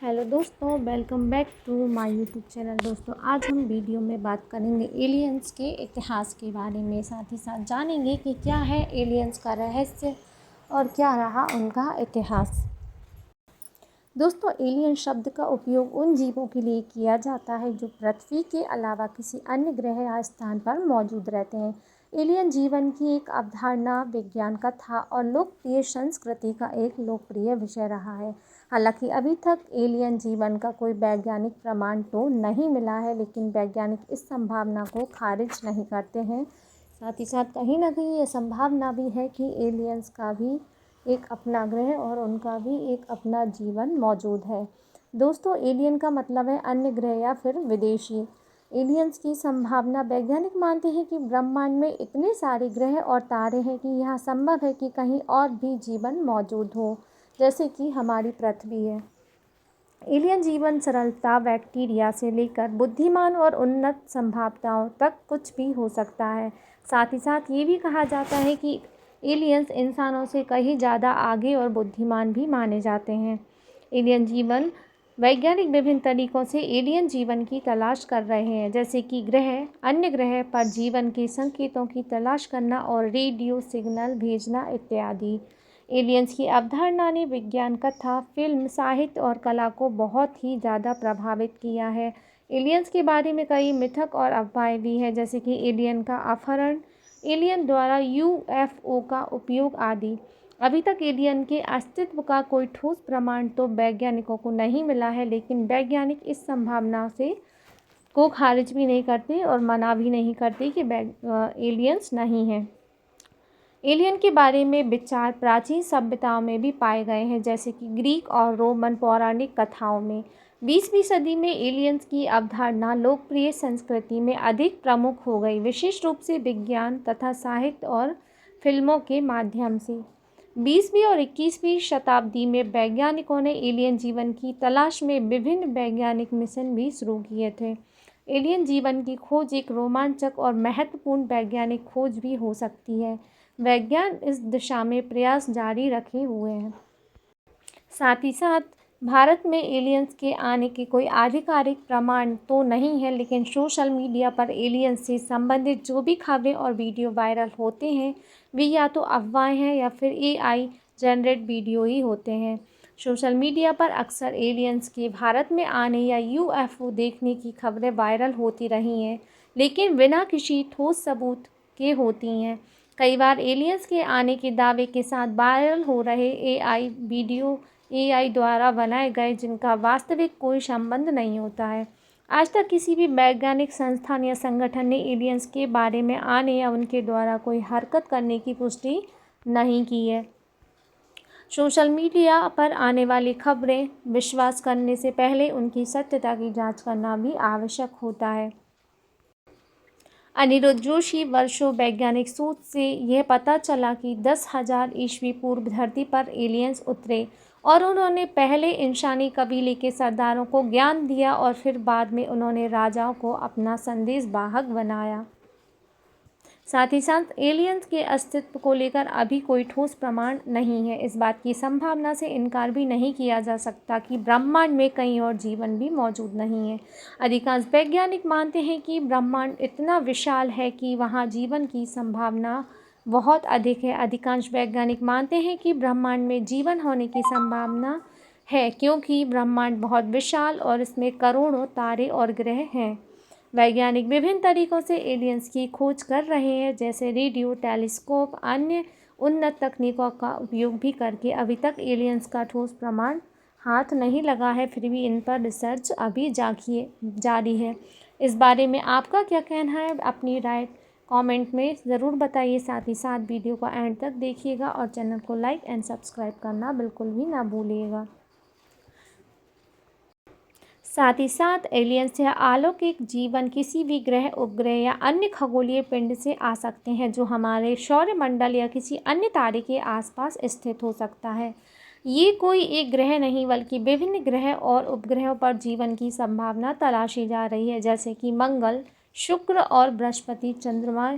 Hello दोस्तों, welcome back to my YouTube channel. दोस्तों, आज हम वीडियो में बात करेंगे एलियंस के इतिहास के बारे में। साथ ही साथ जानेंगे कि क्या है एलियंस का रहस्य और क्या रहा उनका इतिहास। दोस्तों, एलियन शब्द का उपयोग उन जीवों के लिए किया जाता है जो पृथ्वी के अलावा किसी अन्य ग्रह या स्थान पर मौजूद रहते हैं। एलियन जीवन की एक अवधारणा, विज्ञान कथा और लोकप्रिय संस्कृति का एक लोकप्रिय विषय रहा है। हालांकि अभी तक एलियन जीवन का कोई वैज्ञानिक प्रमाण तो नहीं मिला है, लेकिन वैज्ञानिक इस संभावना को खारिज नहीं करते हैं। साथ ही साथ कहीं ना कहीं ये संभावना भी है कि एलियंस का भी एक अपना ग्रह और उनका भी एक अपना जीवन मौजूद है। दोस्तों, एलियन का मतलब है अन्य ग्रह या फिर विदेशी। एलियंस की संभावना, वैज्ञानिक मानते हैं कि ब्रह्मांड में इतने सारे ग्रह और तारे हैं कि यह संभव है कि कहीं और भी जीवन मौजूद हो, जैसे कि हमारी पृथ्वी है। एलियन जीवन सरलता, बैक्टीरिया से लेकर बुद्धिमान और उन्नत संभावनाओं तक कुछ भी हो सकता है। साथ ही साथ ये भी कहा जाता है कि एलियंस इंसानों से कहीं ज़्यादा आगे और बुद्धिमान भी माने जाते हैं। एलियन जीवन, वैज्ञानिक विभिन्न तरीकों से एलियन जीवन की तलाश कर रहे हैं, जैसे कि अन्य ग्रह पर जीवन के संकेतों की तलाश करना और रेडियो सिग्नल भेजना इत्यादि। एलियंस की अवधारणा ने विज्ञान कथा, फिल्म, साहित्य और कला को बहुत ही ज़्यादा प्रभावित किया है। एलियंस के बारे में कई मिथक और अफवाहें भी हैं, जैसे कि एलियन का अपहरण, एलियन द्वारा यूएफओ का उपयोग आदि। अभी तक एलियन के अस्तित्व का कोई ठोस प्रमाण तो वैज्ञानिकों को नहीं मिला है, लेकिन वैज्ञानिक इस संभावना से को खारिज भी नहीं करते और मना भी नहीं करते कि एलियंस नहीं हैं। एलियन के बारे में विचार प्राचीन सभ्यताओं में भी पाए गए हैं, जैसे कि ग्रीक और रोमन पौराणिक कथाओं में। 20वीं सदी में एलियंस की अवधारणा लोकप्रिय संस्कृति में अधिक प्रमुख हो गई, विशेष रूप से विज्ञान तथा साहित्य और फिल्मों के माध्यम से। 20वीं और 21वीं शताब्दी में वैज्ञानिकों ने एलियन जीवन की तलाश में विभिन्न वैज्ञानिक मिशन भी शुरू किए थे। एलियन जीवन की खोज एक रोमांचक और महत्वपूर्ण वैज्ञानिक खोज भी हो सकती है। वैज्ञान इस दिशा में प्रयास जारी रखे हुए हैं। साथ ही साथ भारत में एलियंस के आने के कोई आधिकारिक प्रमाण तो नहीं है, लेकिन सोशल मीडिया पर एलियंस से संबंधित जो भी खबरें और वीडियो वायरल होते हैं, वे या तो अफवाहें हैं या फिर एआई जनरेट वीडियो ही होते हैं। सोशल मीडिया पर अक्सर एलियंस के भारत में आने या यूएफओ देखने की खबरें वायरल होती रही हैं, लेकिन बिना किसी ठोस सबूत के होती हैं। कई बार एलियंस के आने के दावे के साथ वायरल हो रहे एआई वीडियो एआई द्वारा बनाए गए, जिनका वास्तविक कोई संबंध नहीं होता है। आज तक किसी भी वैज्ञानिक संस्थान या संगठन ने एलियंस के बारे में आने या उनके द्वारा कोई हरकत करने की पुष्टि नहीं की है। सोशल मीडिया पर आने वाली खबरें विश्वास करने से पहले उनकी सत्यता की जांच करना भी आवश्यक होता है। अनिरुद्ध जोशी, वर्षों वैज्ञानिक सोच से यह पता चला कि 10,000 ईस्वी पूर्व धरती पर एलियंस उतरे और उन्होंने पहले इंसानी कबीले के सरदारों को ज्ञान दिया और फिर बाद में उन्होंने राजाओं को अपना संदेश वाहक बनाया। साथ ही साथ एलियंस के अस्तित्व को लेकर अभी कोई ठोस प्रमाण नहीं है। इस बात की संभावना से इनकार भी नहीं किया जा सकता कि ब्रह्मांड में कहीं और जीवन भी मौजूद नहीं है। अधिकांश वैज्ञानिक मानते हैं कि ब्रह्मांड इतना विशाल है कि वहाँ जीवन की संभावना बहुत अधिक है। अधिकांश वैज्ञानिक मानते हैं कि ब्रह्मांड में जीवन होने की संभावना है, क्योंकि ब्रह्मांड बहुत विशाल और इसमें करोड़ों तारे और ग्रह हैं। वैज्ञानिक विभिन्न तरीकों से एलियंस की खोज कर रहे हैं, जैसे रेडियो, टेलीस्कोप, अन्य उन्नत तकनीकों का उपयोग भी करके। अभी तक एलियंस का ठोस प्रमाण हाथ नहीं लगा है, फिर भी इन पर रिसर्च अभी जारी है। इस बारे में आपका क्या कहना है? अपनी राय कमेंट में ज़रूर बताइए। साथ ही साथ वीडियो को एंड तक देखिएगा और चैनल को लाइक एंड सब्सक्राइब करना बिल्कुल भी ना भूलिएगा। साथ ही साथ एलियंस या अलौकिक जीवन किसी भी ग्रह, उपग्रह या अन्य खगोलीय पिंड से आ सकते हैं, जो हमारे सौरमंडल या किसी अन्य तारे के आसपास स्थित हो सकता है। ये कोई एक ग्रह नहीं, बल्कि विभिन्न ग्रह और उपग्रहों पर जीवन की संभावना तलाशी जा रही है, जैसे कि मंगल, शुक्र और बृहस्पति, चंद्रमा,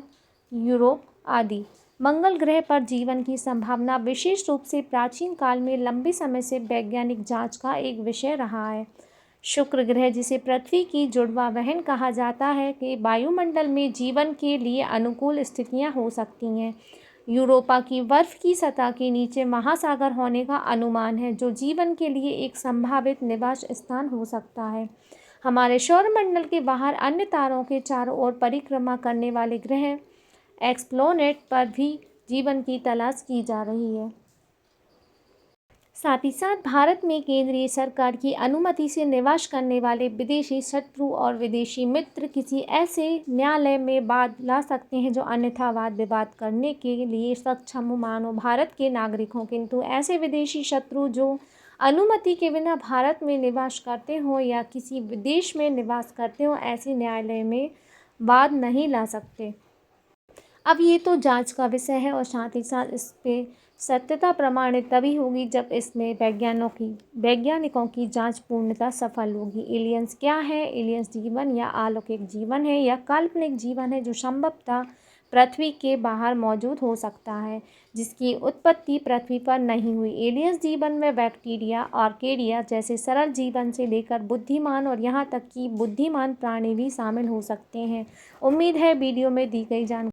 यूरोप आदि। मंगल ग्रह पर जीवन की संभावना विशेष रूप से प्राचीन काल में लंबे समय से वैज्ञानिक जांच का एक विषय रहा है। शुक्र ग्रह, जिसे पृथ्वी की जुड़वा बहन कहा जाता है, कि वायुमंडल में जीवन के लिए अनुकूल स्थितियां हो सकती हैं। यूरोपा की बर्फ की सतह के नीचे महासागर होने का अनुमान है, जो जीवन के लिए एक संभावित निवास स्थान हो सकता है। हमारे सौरमंडल के बाहर अन्य तारों के चारों ओर परिक्रमा करने वाले ग्रह एक्सप्लैनेट पर भी जीवन की तलाश की जा रही है। साथ ही साथ भारत में केंद्रीय सरकार की अनुमति से निवास करने वाले विदेशी शत्रु और विदेशी मित्र किसी ऐसे न्यायालय में वाद ला सकते हैं जो अन्यथा वाद विवाद करने के लिए सक्षम हो, मानो भारत के नागरिक हों, किंतु ऐसे विदेशी शत्रु जो अनुमति के बिना भारत में निवास करते हों या किसी विदेश में निवास करते हों, ऐसे न्यायालय में वाद नहीं ला सकते। अब ये तो जांच का विषय है और साथ ही साथ इस पे सत्यता प्रमाणित तभी होगी जब इसमें वैज्ञानिकों की जांच पूर्णतः सफल होगी। एलियंस क्या है? एलियंस जीवन या अलौकिक जीवन है या काल्पनिक जीवन है जो संभवतः पृथ्वी के बाहर मौजूद हो सकता है, जिसकी उत्पत्ति पृथ्वी पर नहीं हुई। एलियंस जीवन में बैक्टीरिया, आर्केडिया जैसे सरल जीवन से लेकर बुद्धिमान और यहाँ तक कि बुद्धिमान प्राणी भी शामिल हो सकते हैं। उम्मीद है वीडियो में दी गई जानकारी